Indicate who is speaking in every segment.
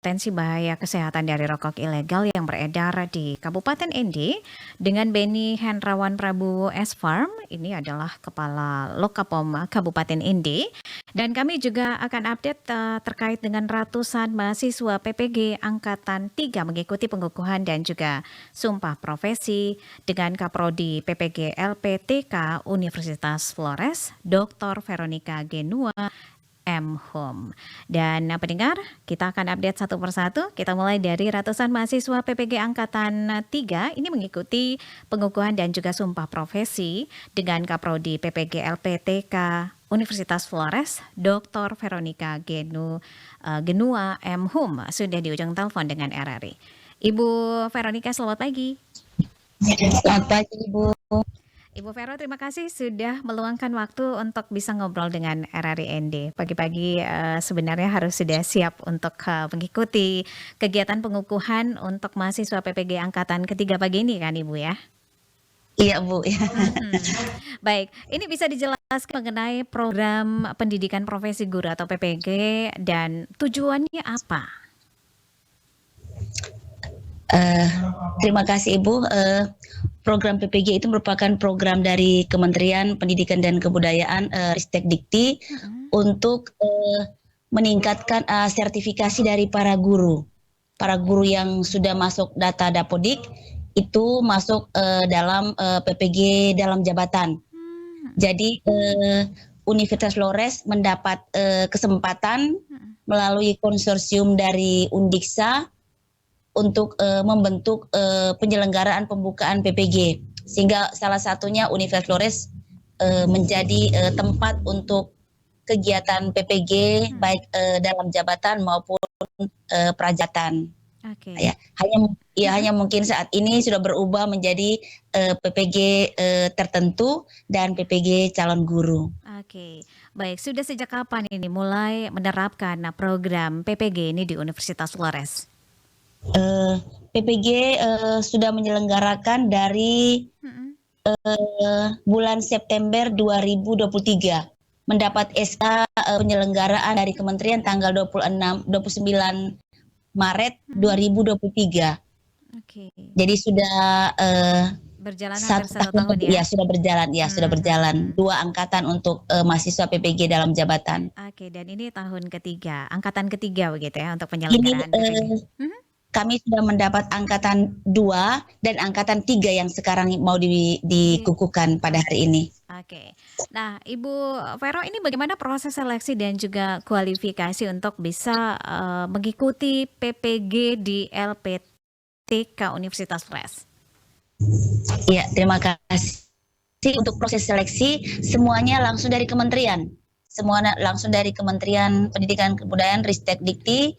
Speaker 1: potensi bahaya kesehatan dari rokok ilegal yang beredar di Kabupaten ND dengan Beni Hendrawan Prabowo S. Farm. Ini adalah Kepala Lokapom Kabupaten ND. Dan kami juga akan update terkait dengan ratusan mahasiswa PPG Angkatan 3 mengikuti pengukuhan dan juga sumpah profesi dengan Kaprodi PPG LPTK Universitas Flores, Dr. Veronica Genua M. Hum. Dan pendengar, kita akan update satu persatu. Kita mulai dari ratusan mahasiswa PPG Angkatan 3 ini mengikuti pengukuhan dan juga sumpah profesi dengan Kaprodi PPG LPTK Universitas Flores, Dr. Veronica Genua M. Hum sudah di ujung telepon dengan RRI. Ibu Veronica, selamat pagi.
Speaker 2: Selamat pagi, Ibu.
Speaker 1: Ibu Vero, terima kasih sudah meluangkan waktu untuk bisa ngobrol dengan RRI ND. Pagi-pagi sebenarnya harus sudah siap untuk mengikuti kegiatan pengukuhan untuk mahasiswa PPG Angkatan ketiga pagi ini kan Ibu ya?
Speaker 2: Iya, Bu.
Speaker 1: Baik, ini bisa dijelaskan mengenai program pendidikan profesi guru atau PPG dan tujuannya apa?
Speaker 2: Terima kasih, Ibu. Program PPG itu merupakan program dari Kementerian Pendidikan dan Kebudayaan Ristek Dikti untuk meningkatkan sertifikasi dari para guru. Para guru yang sudah masuk data Dapodik itu masuk dalam PPG dalam jabatan. Jadi Universitas Flores mendapat kesempatan melalui konsorsium dari Undiksa untuk membentuk penyelenggaraan pembukaan PPG, sehingga salah satunya Universitas Flores menjadi tempat untuk kegiatan PPG baik dalam jabatan maupun prajatan.
Speaker 1: Okay.
Speaker 2: Hanya mungkin saat ini sudah berubah menjadi PPG tertentu dan PPG calon guru.
Speaker 1: Oke, baik. Sudah sejak kapan ini mulai menerapkan program PPG ini di Universitas Flores?
Speaker 2: PPG sudah menyelenggarakan dari bulan September 2023, mendapat SK penyelenggaraan dari Kementerian tanggal 29 Maret 2023.
Speaker 1: Oke.
Speaker 2: Jadi sudah
Speaker 1: berjalan hampir 1 tahun ya?
Speaker 2: Sudah berjalan 2 angkatan untuk mahasiswa PPG dalam jabatan.
Speaker 1: Oke, dan ini tahun ketiga, angkatan ketiga begitu ya untuk penyelenggaraan PPG.
Speaker 2: Kami sudah mendapat angkatan 2 dan angkatan 3 yang sekarang mau dikukuhkan pada hari ini.
Speaker 1: Oke. Nah, Ibu Vero, ini bagaimana proses seleksi dan juga kualifikasi untuk bisa mengikuti PPG di LPTK Universitas Flores?
Speaker 2: Iya, terima kasih. Untuk proses seleksi semuanya langsung dari kementerian. Semuanya langsung dari Kementerian Pendidikan Kebudayaan Ristek Dikti,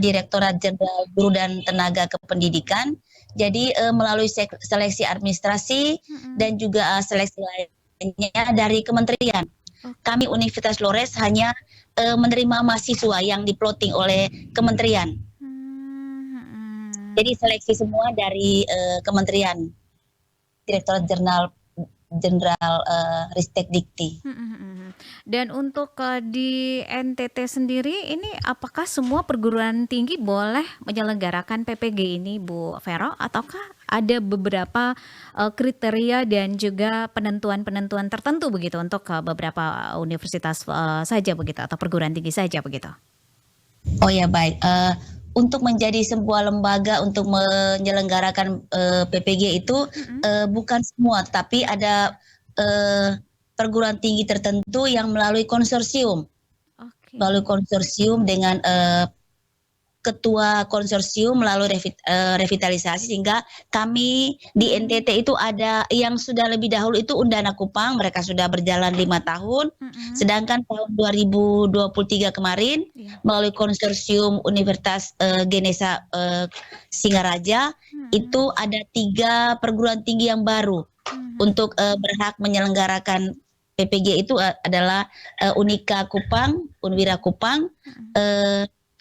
Speaker 2: Direktorat Jenderal Guru dan Tenaga Kependidikan. Jadi melalui seleksi administrasi dan juga seleksi lainnya dari kementerian. Kami Universitas Flores hanya menerima mahasiswa yang diploting oleh kementerian. Jadi seleksi semua dari kementerian, Direktorat Jenderal Ristek Dikti.
Speaker 1: Dan untuk di NTT sendiri ini apakah semua perguruan tinggi boleh menyelenggarakan PPG ini, Bu Vero, ataukah ada beberapa kriteria dan juga penentuan-penentuan tertentu begitu untuk beberapa universitas saja begitu atau perguruan tinggi saja begitu?
Speaker 2: Oh ya, baik. Untuk menjadi sebuah lembaga untuk menyelenggarakan PPG itu bukan semua, tapi ada perguruan tinggi tertentu yang melalui konsorsium. Melalui konsorsium dengan ketua konsorsium melalui revitalisasi, sehingga kami di NTT itu ada yang sudah lebih dahulu itu Undana Kupang, mereka sudah berjalan 5 tahun, sedangkan tahun 2023 kemarin melalui konsorsium Universitas Genesa Singaraja itu ada 3 perguruan tinggi yang baru untuk berhak menyelenggarakan PPG itu adalah Unika Kupang, Unwira Kupang,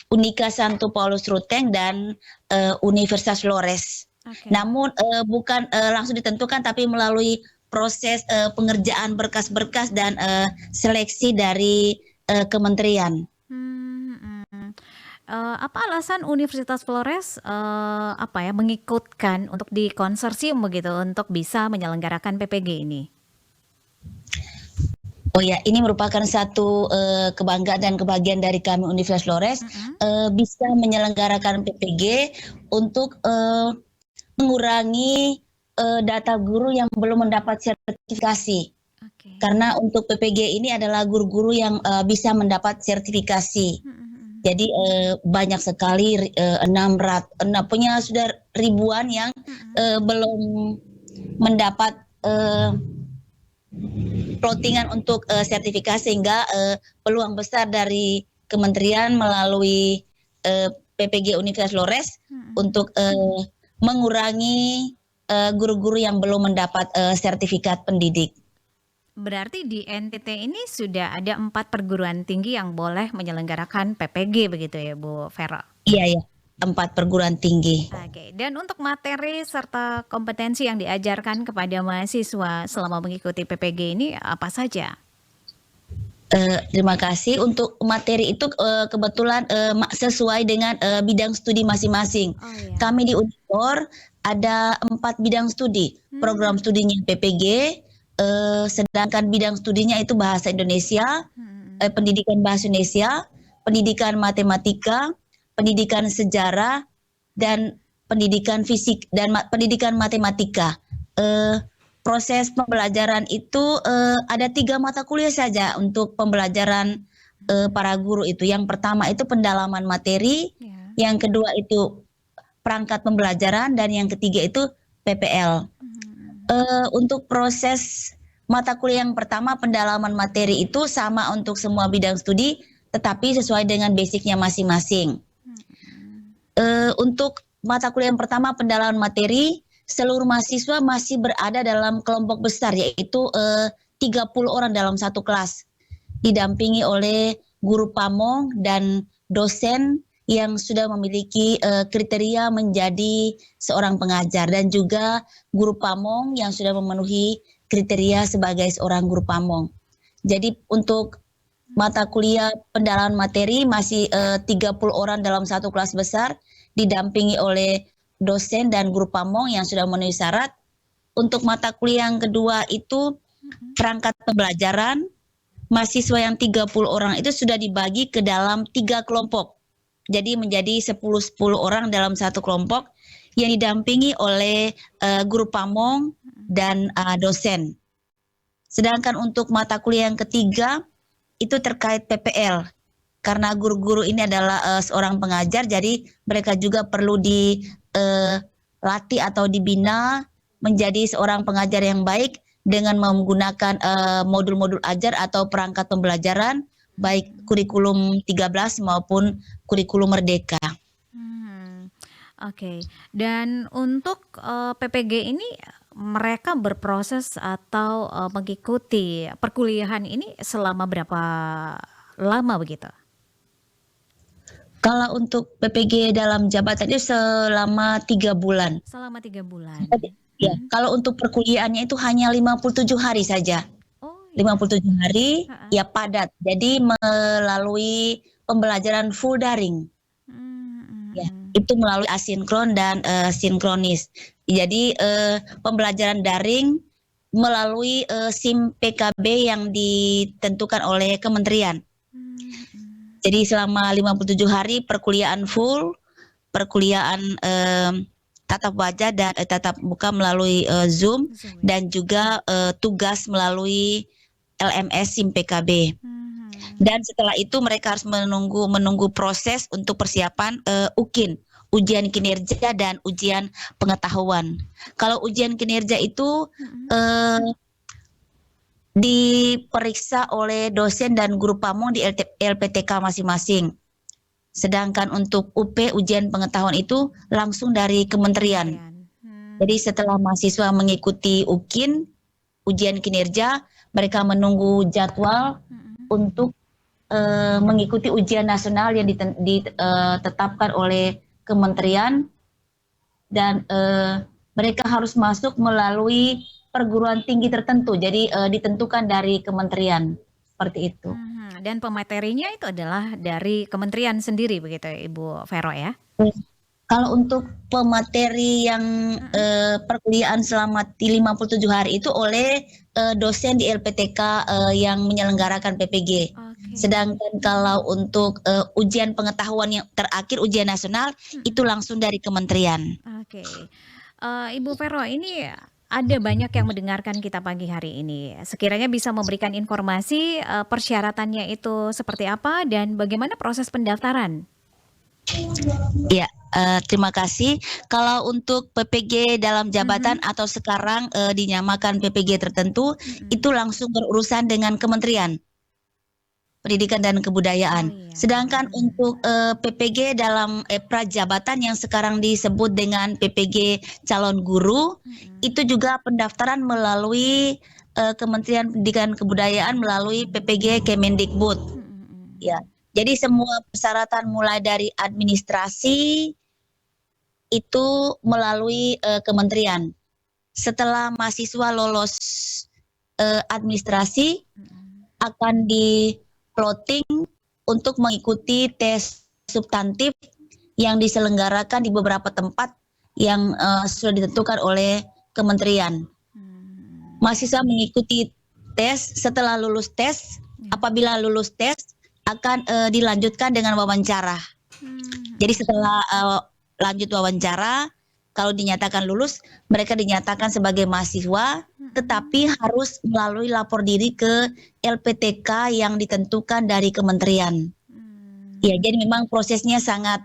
Speaker 2: Unika Santo Paulus Ruteng dan Universitas Flores. Namun bukan langsung ditentukan, tapi melalui proses pengerjaan berkas-berkas dan seleksi dari kementerian.
Speaker 1: Apa alasan Universitas Flores mengikutkan untuk di konsorsium begitu untuk bisa menyelenggarakan PPG ini?
Speaker 2: Oh ya, ini merupakan satu kebanggaan dan kebahagiaan dari kami Universitas Flores bisa menyelenggarakan PPG untuk mengurangi data guru yang belum mendapat sertifikasi. Karena untuk PPG ini adalah guru-guru yang bisa mendapat sertifikasi. Jadi banyak sekali 600 punya sudah ribuan yang belum mendapat plottingan untuk sertifikasi, sehingga peluang besar dari kementerian melalui PPG Universitas Flores untuk mengurangi guru-guru yang belum mendapat sertifikat pendidik.
Speaker 1: Berarti di NTT ini sudah ada 4 perguruan tinggi yang boleh menyelenggarakan PPG begitu ya Bu Vera?
Speaker 2: Iya ya, 4 perguruan tinggi.
Speaker 1: Oke, dan untuk materi serta kompetensi yang diajarkan kepada mahasiswa selama mengikuti PPG ini apa saja?
Speaker 2: Terima kasih. Untuk materi itu kebetulan sesuai dengan bidang studi masing-masing. Kami di Unipor ada 4 bidang studi. Program studinya PPG, sedangkan bidang studinya itu bahasa Indonesia, pendidikan bahasa Indonesia, pendidikan matematika, pendidikan sejarah, dan pendidikan fisik dan pendidikan matematika. Proses pembelajaran itu ada 3 mata kuliah saja untuk pembelajaran para guru itu. Yang pertama itu pendalaman materi, yang kedua itu perangkat pembelajaran, dan yang ketiga itu PPL. Untuk proses mata kuliah yang pertama pendalaman materi itu sama untuk semua bidang studi, tetapi sesuai dengan basicnya masing-masing. Untuk mata kuliah yang pertama pendalaman materi, seluruh mahasiswa masih berada dalam kelompok besar, yaitu 30 orang dalam satu kelas, didampingi oleh guru pamong dan dosen yang sudah memiliki kriteria menjadi seorang pengajar, dan juga guru pamong yang sudah memenuhi kriteria sebagai seorang guru pamong. Jadi untuk mata kuliah pendalaman materi masih 30 orang dalam satu kelas besar, didampingi oleh dosen dan guru pamong yang sudah memenuhi syarat. Untuk mata kuliah yang kedua itu perangkat pembelajaran, mahasiswa yang 30 orang itu sudah dibagi ke dalam 3 kelompok. Jadi menjadi 10-10 orang dalam satu kelompok yang didampingi oleh guru pamong dan dosen. Sedangkan untuk mata kuliah yang ketiga itu terkait PPL. Karena guru-guru ini adalah seorang pengajar, jadi mereka juga perlu dilatih atau dibina menjadi seorang pengajar yang baik dengan menggunakan modul-modul ajar atau perangkat pembelajaran, baik kurikulum 13 maupun kurikulum merdeka.
Speaker 1: Oke. Dan untuk PPG ini mereka berproses atau mengikuti perkuliahan ini selama berapa lama begitu?
Speaker 2: Kalau untuk PPG dalam jabatan itu selama 3 bulan.
Speaker 1: Selama 3 bulan.
Speaker 2: Ya, kalau untuk perkuliahannya itu hanya 57 hari saja. 57 hari ya padat. Jadi melalui pembelajaran full daring. Ya, itu melalui asinkron dan sinkronis. Jadi pembelajaran daring melalui SIM PKB yang ditentukan oleh kementerian. Jadi selama 57 hari perkuliahan full, perkuliahan tatap wajah dan tatap muka melalui Zoom, dan juga tugas melalui LMS SIM PKB. Dan setelah itu mereka harus menunggu proses untuk persiapan UKIN, ujian kinerja dan ujian pengetahuan. Kalau ujian kinerja itu diperiksa oleh dosen dan guru pamong di LPTK masing-masing. Sedangkan untuk UP, ujian pengetahuan itu langsung dari kementerian. Jadi setelah mahasiswa mengikuti UKIN, ujian kinerja, mereka menunggu jadwal untuk mengikuti ujian nasional yang ditetapkan oleh kementerian, dan mereka harus masuk melalui perguruan tinggi tertentu. Jadi ditentukan dari kementerian, seperti itu.
Speaker 1: Dan pematerinya itu adalah dari kementerian sendiri begitu Ibu Vero ya?
Speaker 2: Kalau untuk pemateri yang
Speaker 1: Mhm.
Speaker 2: perkuliahan selama 57 hari itu oleh dosen di LPTK yang menyelenggarakan PPG.
Speaker 1: Oke.
Speaker 2: Sedangkan kalau untuk ujian pengetahuan yang terakhir, ujian nasional, itu
Speaker 1: Mhm.
Speaker 2: langsung dari kementerian.
Speaker 1: Oke. Ibu Vero, ini ada banyak yang mendengarkan kita pagi hari ini. Sekiranya bisa memberikan informasi, persyaratannya itu seperti apa dan bagaimana proses pendaftaran?
Speaker 2: Ya, terima kasih. Kalau untuk PPG dalam jabatan
Speaker 1: Mhm.
Speaker 2: atau sekarang dinyamakan PPG tertentu,
Speaker 1: Mhm.
Speaker 2: itu langsung berurusan dengan kementerian Pendidikan dan
Speaker 1: Oh
Speaker 2: Kebudayaan.
Speaker 1: iya.
Speaker 2: Sedangkan untuk PPG dalam prajabatan yang sekarang disebut dengan PPG calon guru,
Speaker 1: Mhm.
Speaker 2: itu juga pendaftaran melalui Kementerian Pendidikan dan Kebudayaan melalui PPG Kemendikbud.
Speaker 1: Mhm mhm.
Speaker 2: Ya, jadi semua persyaratan mulai dari administrasi itu melalui kementerian. Setelah mahasiswa lolos administrasi,
Speaker 1: Mhm.
Speaker 2: akan di plotting untuk mengikuti tes substantif yang diselenggarakan di beberapa tempat yang sudah ditentukan oleh kementerian.
Speaker 1: Mmm.
Speaker 2: Mahasiswa mengikuti tes, setelah lulus tes,
Speaker 1: Ya.
Speaker 2: apabila lulus tes akan dilanjutkan dengan wawancara. Jadi
Speaker 1: Mhm.
Speaker 2: setelah lanjut wawancara, kalau dinyatakan lulus, mereka dinyatakan sebagai mahasiswa,
Speaker 1: Mhm.
Speaker 2: tetapi harus melalui lapor diri ke LPTK yang ditentukan dari kementerian.
Speaker 1: Mmm.
Speaker 2: Ya, jadi memang prosesnya sangat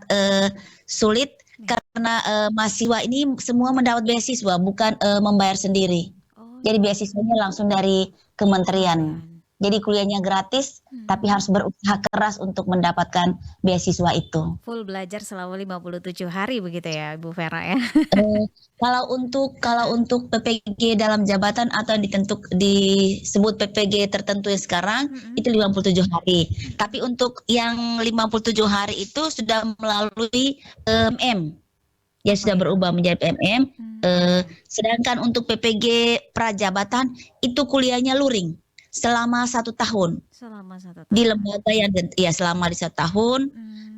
Speaker 2: sulit
Speaker 1: Ya.
Speaker 2: karena mahasiswa ini semua mendapat beasiswa, bukan membayar sendiri.
Speaker 1: Oh
Speaker 2: Jadi
Speaker 1: iya,
Speaker 2: beasiswanya langsung dari kementerian.
Speaker 1: kementerian.
Speaker 2: Jadi kuliahnya gratis, tapi
Speaker 1: Mmm.
Speaker 2: harus berusaha keras untuk mendapatkan beasiswa itu.
Speaker 1: Full belajar selama 57 hari begitu ya Ibu Vera ya?
Speaker 2: Eee, kalau untuk PPG dalam jabatan atau disebut PPG tertentu yang sekarang,
Speaker 1: Mhm.
Speaker 2: itu 57 hari.
Speaker 1: Mhm.
Speaker 2: Tapi untuk yang 57 hari itu sudah melalui PMM, ya
Speaker 1: Apa
Speaker 2: sudah
Speaker 1: itu?
Speaker 2: berubah menjadi PMM,
Speaker 1: Mmm.
Speaker 2: sedangkan untuk PPG prajabatan itu kuliahnya luring selama 1 tahun
Speaker 1: Selama 1
Speaker 2: di
Speaker 1: tahun.
Speaker 2: lembaga yang ya selama di 1 tahun.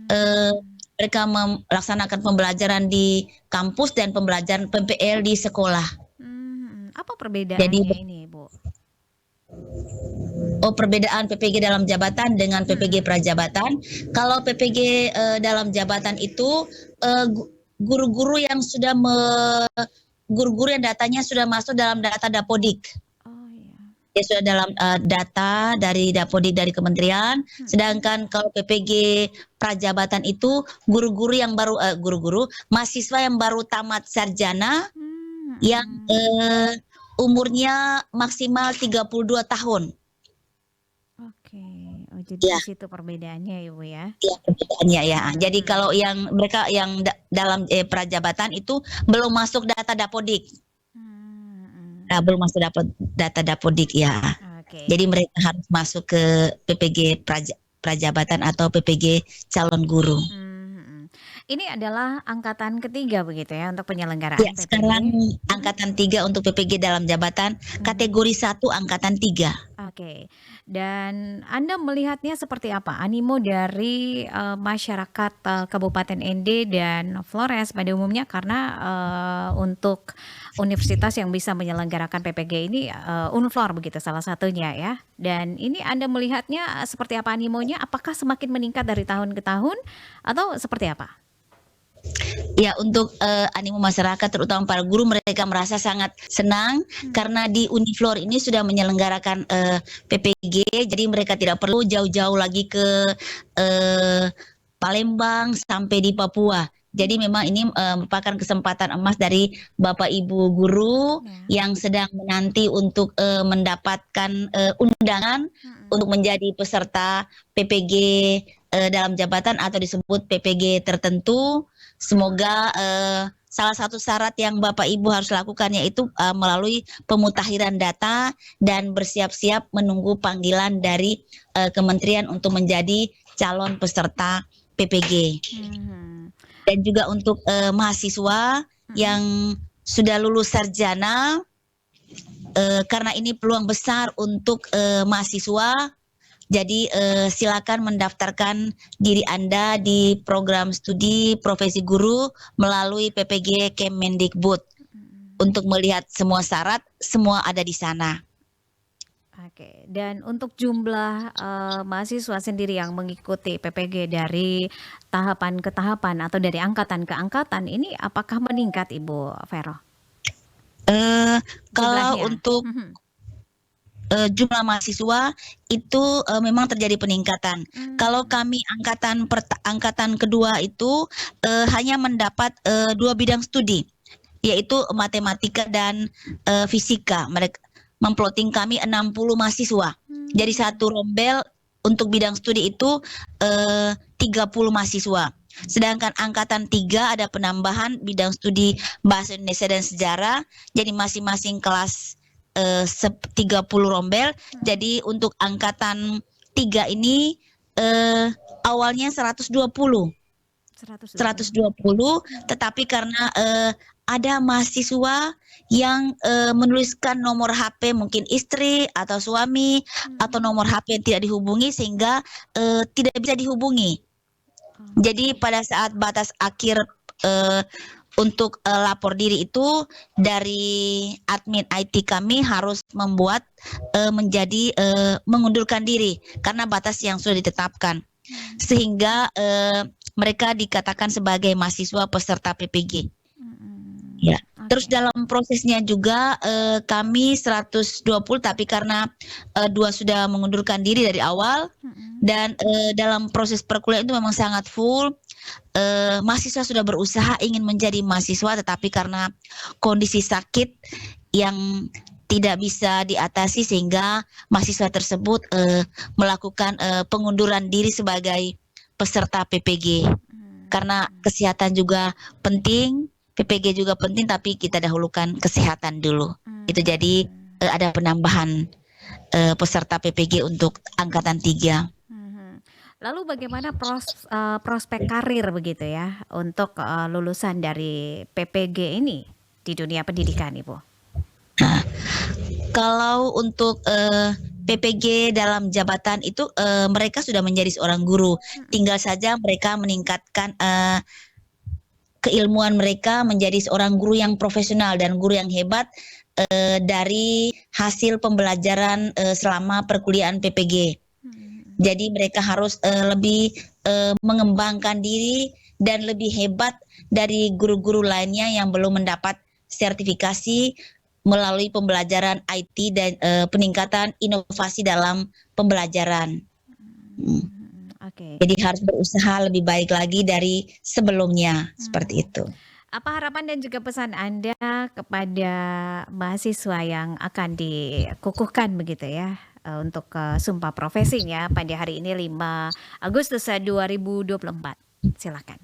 Speaker 2: Eee,
Speaker 1: Mmm.
Speaker 2: Mereka melaksanakan pembelajaran di kampus dan pembelajaran PPL di sekolah.
Speaker 1: Mhm. Apa
Speaker 2: Jadi
Speaker 1: perbedaannya ini, Bu?
Speaker 2: perbedaan PPG dalam jabatan dengan PPG
Speaker 1: Mhm.
Speaker 2: prajabatan, kalau PPG dalam jabatan itu eee, gu guru-guru yang guru-guru yang datanya sudah masuk dalam data Dapodik.
Speaker 1: Oh iya.
Speaker 2: Dia sudah dalam data dari Dapodik dari kementerian,
Speaker 1: Mhm.
Speaker 2: sedangkan kalau PPG prajabatan itu guru-guru mahasiswa yang baru tamat sarjana yang
Speaker 1: Mhm.
Speaker 2: umurnya maksimal 32 tahun.
Speaker 1: Oke. Oh jadi
Speaker 2: Ya,
Speaker 1: di situ perbedaannya ya, Bu, ya?
Speaker 2: ya perbedaannya ya. Jadi kalau
Speaker 1: Mhm.
Speaker 2: yang mereka yang dalam prajabatan itu belum masuk data Dapodik.
Speaker 1: Mhm.
Speaker 2: Nah, belum masuk data Dapodik ya.
Speaker 1: Oke.
Speaker 2: Jadi mereka harus masuk ke PPG prajabatan atau PPG calon guru.
Speaker 1: Mhm. Ini adalah angkatan ketiga begitu ya untuk
Speaker 2: Ya,
Speaker 1: penyelenggaraan
Speaker 2: sekarang
Speaker 1: PPG? Mhm.
Speaker 2: angkatan 3 untuk PPG dalam jabatan,
Speaker 1: Mhm.
Speaker 2: kategori 1 angkatan 3.
Speaker 1: Oke. Dan Anda melihatnya seperti apa animo dari, masyarakat, Kabupaten ND dan Flores pada umumnya karena, untuk universitas yang bisa menyelenggarakan PPG ini, Unflor begitu salah satunya ya. Dan ini Anda melihatnya seperti apa animonya? Apakah semakin meningkat dari tahun ke tahun atau seperti apa?
Speaker 2: Ya, untuk animo masyarakat terutama para guru, mereka merasa sangat senang
Speaker 1: Mhm.
Speaker 2: karena di Uniflor ini sudah menyelenggarakan PPG, jadi mereka tidak perlu jauh-jauh lagi ke Palembang sampai di Papua. Jadi
Speaker 1: Mmm.
Speaker 2: memang ini merupakan kesempatan emas dari Bapak Ibu guru
Speaker 1: Ya.
Speaker 2: yang sedang menanti untuk mendapatkan undangan
Speaker 1: Mhm.
Speaker 2: untuk menjadi peserta PPG dalam jabatan atau disebut PPG tertentu. Semoga salah satu syarat yang Bapak Ibu harus lakukan yaitu melalui pemutakhiran data dan bersiap-siap menunggu panggilan dari kementerian untuk menjadi calon peserta PPG.
Speaker 1: Mhm.
Speaker 2: Dan juga untuk mahasiswa
Speaker 1: Mhm.
Speaker 2: yang sudah lulus sarjana, karena ini peluang besar untuk mahasiswa Jadi silakan mendaftarkan diri Anda di program studi profesi guru melalui PPG Kemendikbud. Untuk melihat semua syarat, semua ada di sana.
Speaker 1: Oke, dan untuk jumlah mahasiswa sendiri yang mengikuti PPG dari tahapan ke tahapan atau dari angkatan ke angkatan ini apakah meningkat, Ibu Vero?
Speaker 2: Kalau
Speaker 1: Jumlahnya?
Speaker 2: untuk jumlah mahasiswa itu memang terjadi peningkatan. Kalau kami angkatan kedua itu hanya mendapat 2 bidang studi, yaitu matematika dan fisika. Mereka memplotting kami 60 mahasiswa. Jadi satu rombel untuk bidang studi itu 30 mahasiswa. Sedangkan angkatan 3 ada penambahan bidang studi bahasa Indonesia dan sejarah. Jadi masing-masing kelas 30 rombel. Jadi untuk angkatan 3 ini awalnya 120, tetapi karena ada mahasiswa yang menuliskan nomor HP mungkin istri atau suami atau nomor HP yang tidak dihubungi sehingga tidak bisa dihubungi. Jadi pada saat batas akhir untuk lapor diri itu dari admin IT kami harus membuat menjadi mengundurkan diri karena batas yang sudah ditetapkan, sehingga mereka dikatakan sebagai mahasiswa peserta PPG. Ya. Terus dalam prosesnya juga kami 120, tapi karena 2 sudah mengundurkan diri dari awal dan dalam proses perkuliahan itu memang sangat full. Mahasiswa sudah berusaha ingin menjadi mahasiswa, tetapi karena kondisi sakit yang tidak bisa diatasi sehingga mahasiswa tersebut melakukan pengunduran diri sebagai peserta PPG. Karena kesehatan juga penting, PPG juga penting, tapi kita dahulukan kesehatan dulu. Itu jadi ada penambahan peserta PPG untuk angkatan 3.
Speaker 1: Lalu bagaimana prospek karir begitu ya untuk lulusan dari PPG ini di dunia pendidikan, Ibu?
Speaker 2: Nah, kalau untuk PPG dalam jabatan itu mereka sudah menjadi seorang guru. Tinggal saja mereka meningkatkan keilmuan mereka menjadi seorang guru yang profesional dan guru yang hebat dari hasil pembelajaran selama perkuliahan PPG. Jadi mereka harus lebih mengembangkan diri dan lebih hebat dari guru-guru lainnya yang belum mendapat sertifikasi melalui pembelajaran IT dan peningkatan inovasi dalam pembelajaran. Jadi harus berusaha lebih baik lagi dari sebelumnya, seperti itu.
Speaker 1: Apa harapan dan juga pesan Anda kepada mahasiswa yang akan dikukuhkan begitu ya untuk sumpah profesinya pada hari ini 5 Agustus 2024? Silakan.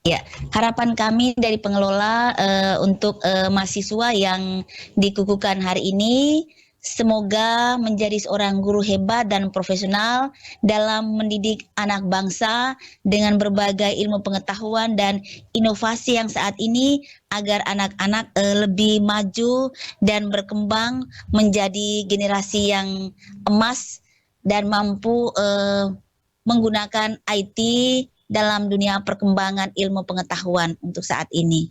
Speaker 2: Ya, harapan kami dari pengelola untuk mahasiswa yang dikukuhkan hari ini, semoga menjadi seorang guru hebat dan profesional dalam mendidik anak bangsa dengan berbagai ilmu pengetahuan dan inovasi yang saat ini, agar anak-anak lebih maju dan berkembang menjadi generasi yang emas dan mampu menggunakan IT dalam dunia perkembangan ilmu pengetahuan untuk saat ini.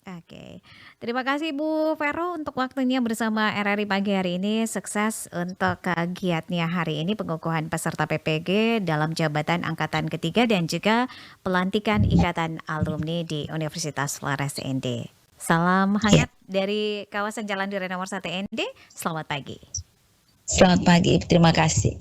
Speaker 1: Oke. Terima kasih Bu Vero untuk waktunya bersama RRI pagi hari ini. Sukses untuk kegiatannya hari ini pengukuhan peserta PPG dalam jabatan angkatan ketiga dan juga pelantikan ikatan alumni di Universitas Flores ND. Salam hangat dari kawasan Jalan Duren nomor 1 ND. Selamat pagi.
Speaker 2: Selamat pagi, terima kasih.